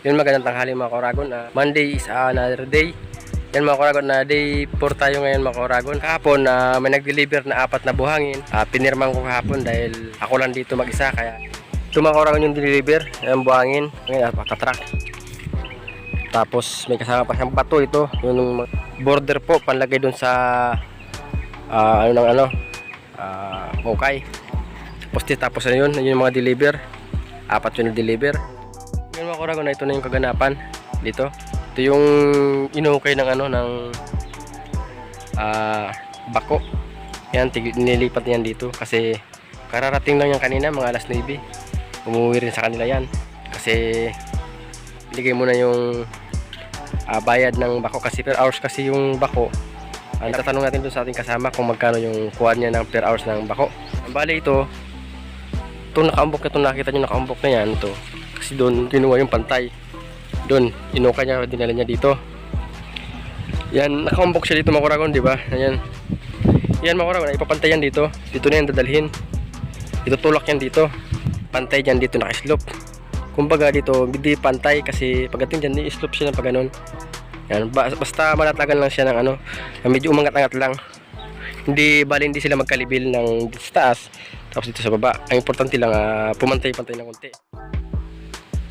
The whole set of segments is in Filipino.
Yun, magandang tanghali mga Koragon. Monday is another day. Yan mga Koragon, na day 4 tayo ngayon mga Koragon. Kahapon may nag-deliver na 4 na buhangin. Pinirman ko kahapon dahil ako lang dito mag-isa. Kaya ito mga Koragon yung deliver, yung buhangin. Ngayon pakatrack. Tapos may kasama pa siyang bato ito. Yung border po, panlagay dun sa okay. Tapos yun yung mga deliver. 4 yung deliver. Yun mga Koragon, na ito na yung kaganapan dito. Ito yung inukay ng ng bako. Yan, nilipat niyan dito kasi kararating lang yan kanina mga alas 9. Umuwi rin sa kanila yan kasi bigay mo na yung bayad ng bako kasi per hours kasi yung bako. Tatanong natin doon sa ating kasama kung magkano yung kuha niya ng per hours ng bako. Ang bali ito nakaambok na ito, nakita nyo nakaambok na yan ito. Kasi doon kinuha yung pantay. Doon inuka niya, dinala niya dito. Yan, nakaambok siya dito mga Koragon, di ba? Ayan. Yan mga Koragon, ipapantay yan dito. Dito na yan dadalhin. Itutulak yan dito. Pantay dyan dito, naka-slope. Kumbaga dito, hindi pantay kasi pagdating dyan, i-slope siya ng pagganon. Yan, basta malatagan lang siya ng medyo umangat-angat lang. Hindi sila magkalibil ng dito sa taas tapos dito sa baba. Ang importante lang pumantay-pantay ng konti.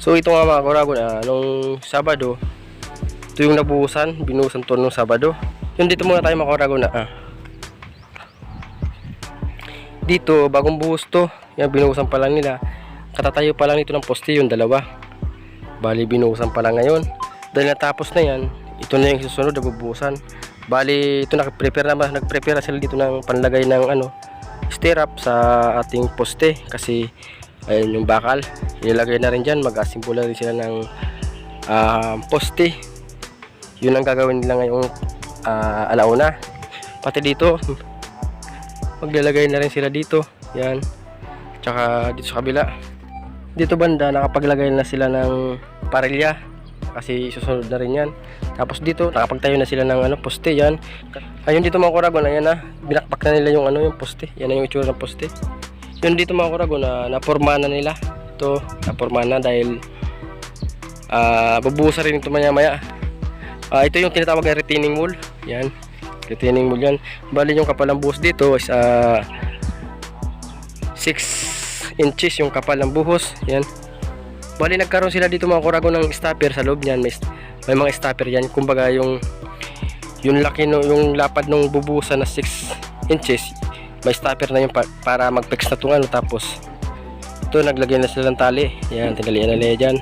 So ito nga mga Koragon, nung Sabado, ito yung binuhusan to nung Sabado. Yun, dito muna tayo mga Koragon dito bagong buhos to. Yan, binuhusan pa lang nila. Katatayo pa lang ito ng poste, yung dalawa. Bali binuhusan pa lang ngayon. Dahil natapos na yan, ito na yung susunod na bubuhusan. Bali ito nagprepare na sila dito ng panlagay ng stirrup sa ating poste kasi ayun yung bakal ilagay na rin dyan. Mag-asimbula rin sila ng poste. Yun ang gagawin nila ngayong alauna. Pati dito maglalagay na rin sila dito. Yan, tsaka dito sa kabila, dito banda nakapaglagay na sila ng parilya kasi susunod na rin yan. Tapos dito nakapagtayo na sila ng poste. Yan, ayun dito mga Koragon, ayan binakpak na nila yung yung poste. Yan na yung itsura ng poste. Yun dito mga Koragon, naporma na nila ito. Naporma na dahil bubuhusan rin ito maya maya. Ito yung tinatawag na retaining wall. Yan, retaining wall yan. Bali yung kapal ng buhos dito is 6 inches yung kapal ng buhos. Yan, bali nagkaroon sila dito mga Koragon ng stopper sa loob niyan. May mga stopper yan. Kumbaga yung laki yung lapad ng bubuhusan na 6 inches, may stopper na yung para mag-fix na itong tapos ito naglagay na sila ng tali. Yan, tinalian na nila dyan.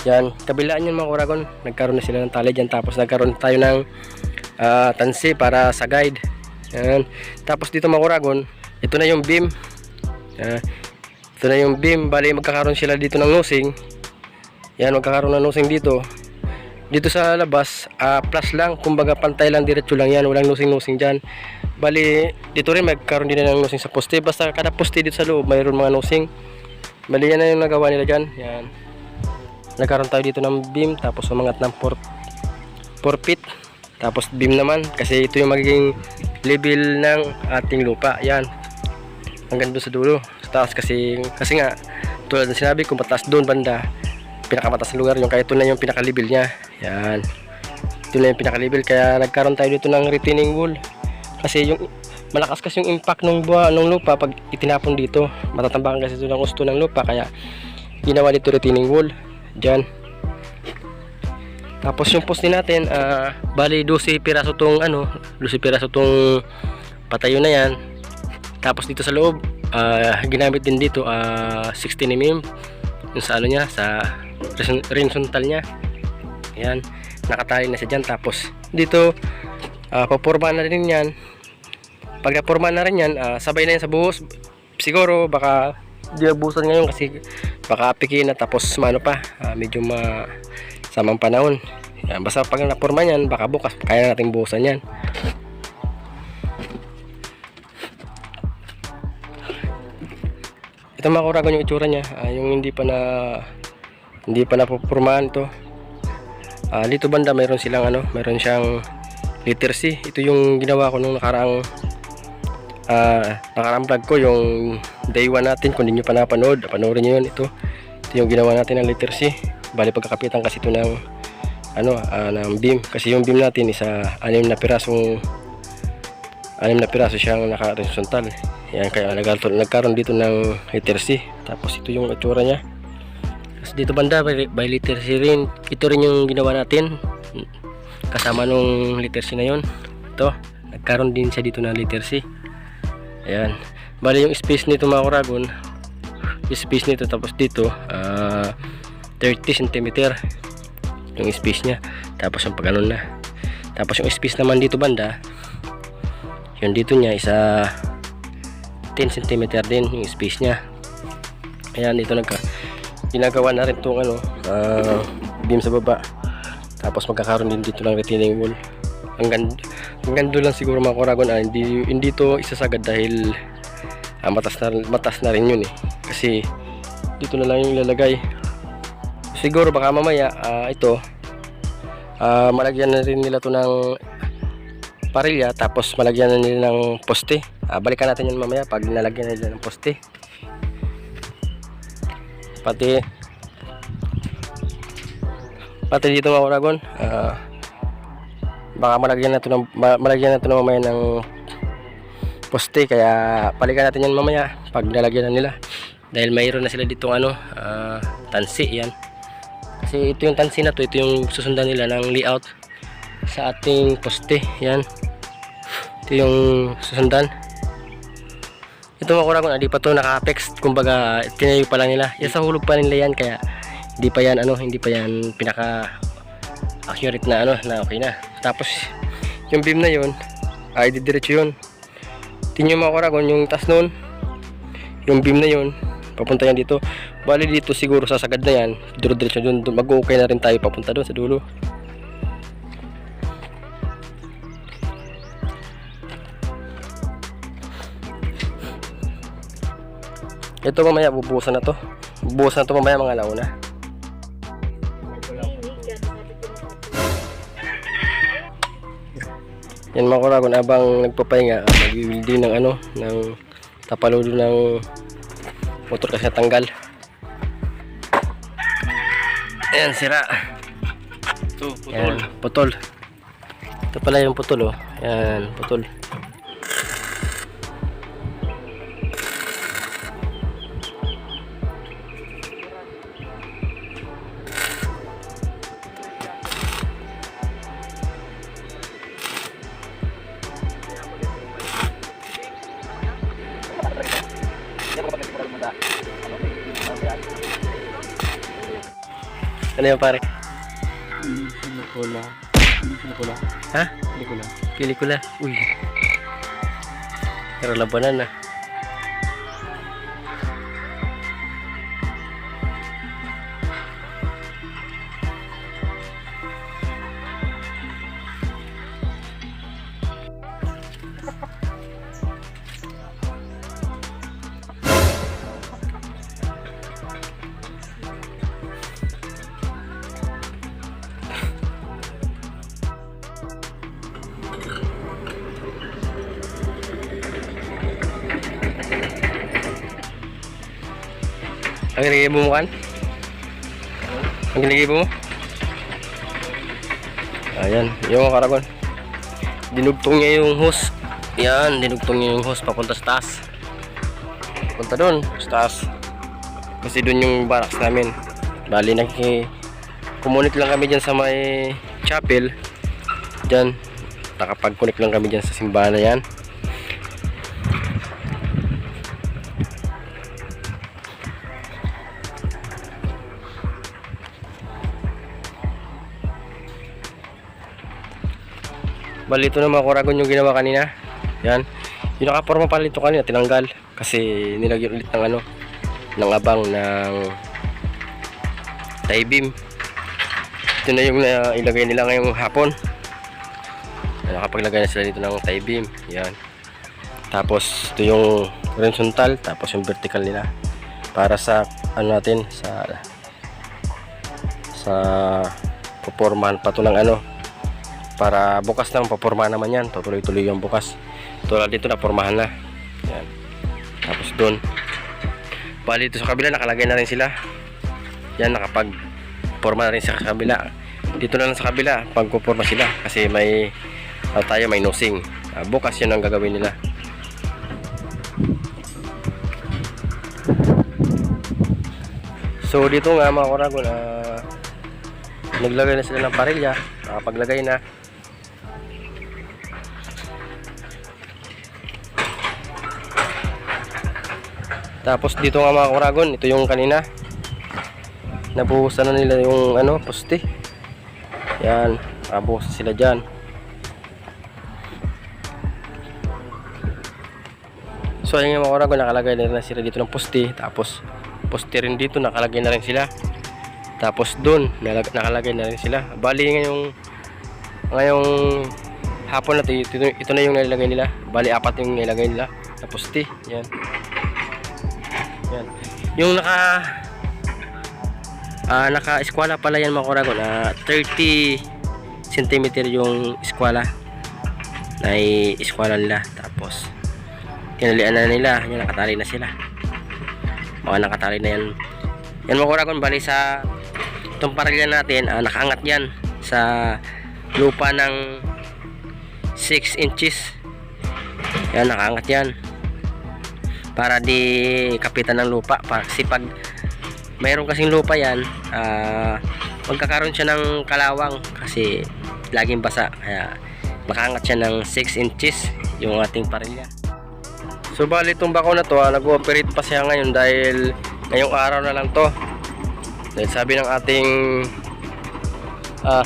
Yan, kabilaan yun mga Koragon, nagkaroon na sila ng tali dyan. Tapos nagkaroon tayo ng tansi para sa guide. Yan, tapos dito mga Koragon, ito na yung beam. Ito na yung beam. Bali magkakaroon sila dito ng nosing. Yan, magkakaroon ng nosing dito. Dito sa labas plus lang, kumbaga pantay lang, diretso lang yan, walang nosing dyan. Bali dito rin magkaroon din ng nosing sa poste. Basta kada poste dito sa loob mayroon mga nosing. Bali yan na yung nagawa nila dyan. Yan, nagkaroon tayo dito ng beam. Tapos umangat ng 4 feet. Tapos beam naman kasi ito yung magiging level ng ating lupa. Yan, hanggang doon sa dulo sa taas kasi nga tulad ng sinabi ko, mataas doon banda, pinakamataas na lugar yung, kaya ito na yung pinakalibil niya. Yan, ito na yung pinakalibil, kaya nagkaroon tayo dito ng retaining wall kasi yung malakas kasi yung impact ng lupa pag itinapon dito, matatambakan kasi ito ng gusto ng lupa, kaya ginawa dito retaining wall dyan. Tapos yung poste natin, bali 12 piraso tong 12 piraso tong patayo na yan. Tapos dito sa loob, ginamit din dito 16 mm yung sa niya, sa horizontal niya. Ayan, nakatali na siya dyan. Tapos dito paporma na rin yan. Pag naporma na rin yan, sabay na yan sa buhos. Siguro baka di nabuhusan ngayon kasi baka apikin na, tapos medyo samang panahon. Yan, basta pag naporma yan, baka bukas kaya nating buhusan yan. Ito mga Koragon yung itsura niya, yung hindi pa napupurmahan ito. Dito banda mayroon silang mayroon siyang letter C. Ito yung ginawa ko nung nakaraang vlog ko, yung day 1 natin. Kung hindi nyo pa napanood, panoorin nyo yun. Ito Ito yung ginawa natin ng letter C. Bali pagkakapitan kasi ito ng ng beam, kasi yung beam natin isa 6 na piraso siyang naka-horizontal. Yan, kaya nagkaroon dito ng letter C. Tapos ito yung itsura niya. Tapos dito banda by letter C rin, ito rin yung ginawa natin kasama nung letter C na yon. Ito, nagkaroon din siya dito ng letter C. Ayan, bali yung space nito mga kuragon, yung space nito, tapos dito 30 cm yung space nya, tapos yung pagano'n na. Tapos yung space naman dito banda, yung dito nya isa 10 cm din yung space nya. Ayan, dito ginagawa na rin itong beam sa baba. Tapos magkakaroon din dito ng retaining wall. Ang ganda lang siguro mga kuragon, hindi to isasagad dahil matas na rin yun eh. Kasi dito na lang yung ilalagay. Siguro baka mamaya ito malagyan na rin nila to ng parilya, tapos malagyan na nila ng poste. Balikan natin yun mamaya pag nalagyan na nila ng poste. Pati dito mga kuragon, baka malagyan na to mamaya ng poste, kaya balikan natin yan mamaya pag nalagyan na nila, dahil mayroon na sila dito tansi. Yan, kasi ito yung tansi na to, ito yung susundan nila ng layout sa ating poste. Yan, ito yung susundan. Ito mga kuragon, di pa to naka-apex, kumbaga tinayo pa lang nila. Yan, sa hulog pa nila yan, kaya hindi pa yan pinaka accurate na na okay na. Tapos yung beam na yun ay didiretso yun. Tingnan mga kuragon, yung taas nun, yung beam na yun papunta yan dito. Bali dito siguro sasagad na yan, diretso dun, mag-okay na rin tayo papunta doon sa dulo. Ito mamaya bubuhusan na to mamaya mga alauna. Yan mga kuragon, abang nagpapahinga, mag-welding ng tapaludo ng motor kasi natanggal. Ayan, sira. Ito, putol. Ayan, putol. Ito pala yung putol, oh. Ayan, putol. Ano yung pare? Pelikula. Ha? Pelikula. Uy. Pero labanan na. Ang ginigay mo kan? Ang ginigay mo? Ayan, yung karagon. Dinugtong niya yung hose. Yan, dinugtong niya yung hose papunta sa taas. Punta doon, sa taas. Kasi doon yung barracks namin. Bali, kumunit lang kami dyan sa may chapel. Dyan, nakapag-connect lang kami dyan sa simbahan na yan. Bali, ito na mga kuragon yung ginawa kanina. Yan, yung nakaporma pala ito kanina tinanggal kasi nilagyan ulit ng ng abang ng tie beam. Ito na yung ilagay nila ngayong hapon. Nakapaglagay na sila dito ng tie beam. Yan, tapos ito yung horizontal, tapos yung vertical nila para sa natin, sa pupormahan pa ito ng para bukas na papormahan naman yan, tuloy-tuloy yung bukas. Tulad dito na pormahan na. Yan. Tapos doon, bali dito sa kabila nakalagay na rin sila. yan nakapag-forma na rin sa kabila. Dito na lang sa kabila pagpo-forma sila kasi may tayo may nosing. Bukas yun ang gagawin nila. So dito nga mga Kuragon, naglagay na sila ng parilya, nakapaglagay na. Tapos dito nga mga Kuragon, ito yung kanina nabuhusan na nila yung poste. Yan, nabuhusan sila dyan. So ayun nga mga Kuragon, nakalagay na rin sila dito ng poste. Tapos poste rin dito, nakalagay na rin sila. Tapos dun nakalagay na rin sila. Bali ngayong hapon natin ito na yung nilagay nila. Bali 4 yung nilagay nila na poste. Yan. Yan. Yung naka eskwala pala yan mga Kuragon, 30 cm yung eskwala na eskwala nila. Tapos tinalian na nila, yung nakatali na sila. Mga nakatali na yan. Yan mga Kuragon, bali sa itong parilya natin, nakaangat yan sa lupa ng 6 inches. Yan, nakaangat yan para di kapitan ng lupa. Kasi pag mayroon kasing lupa yan, magkakaroon siya ng kalawang kasi laging basa. Kaya makaangat siya ng 6 inches yung ating parilya. So bali itong bako na to, nag-ooperate pa siya ngayon dahil ngayong araw na lang to. Dahil sabi ng ating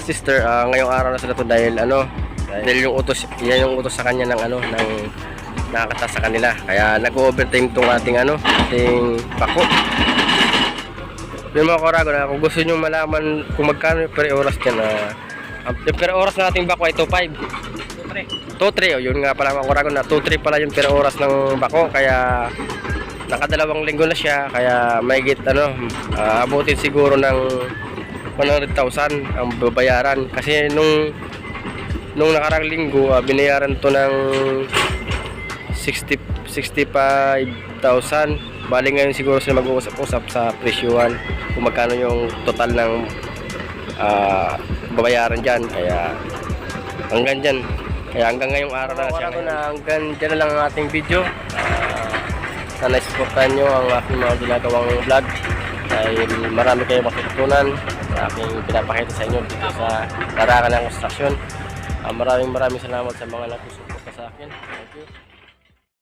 sister, ngayong araw na sila to dahil dahil yung utos, yan yung utos sa kanya ng ng nakakata sa kanila. Kaya nag-overtime itong ating ating bako. Yung mga Kuragon, kung gusto nyo malaman kung magkano per oras dyan, yung per oras na ating bako ay 2.5. 2.3, yun nga pala mga Kuragon, na 2.3 pala yung per oras ng bako. Kaya nakadalawang linggo na siya, kaya mahigit abutin siguro ng 100,000 ang babayaran. Kasi nung nakarang linggo, binayaran to ng 65,000. Bali ngayon siguro sila mag-uusap-usap sa presyuhan kung magkano yung total ng babayaran dyan. Kaya hanggang dyan. Kaya hanggang ngayong araw na siya. Hanggang dyan na lang ang ating video. Sana supportahan nyo ang aking mga ginagawang vlog dahil marami kayong matutunan sa aking pinapakita sa inyo dito sa larangan ng konstruksyon. Maraming salamat sa mga nagsusuporta sa akin. Thank you.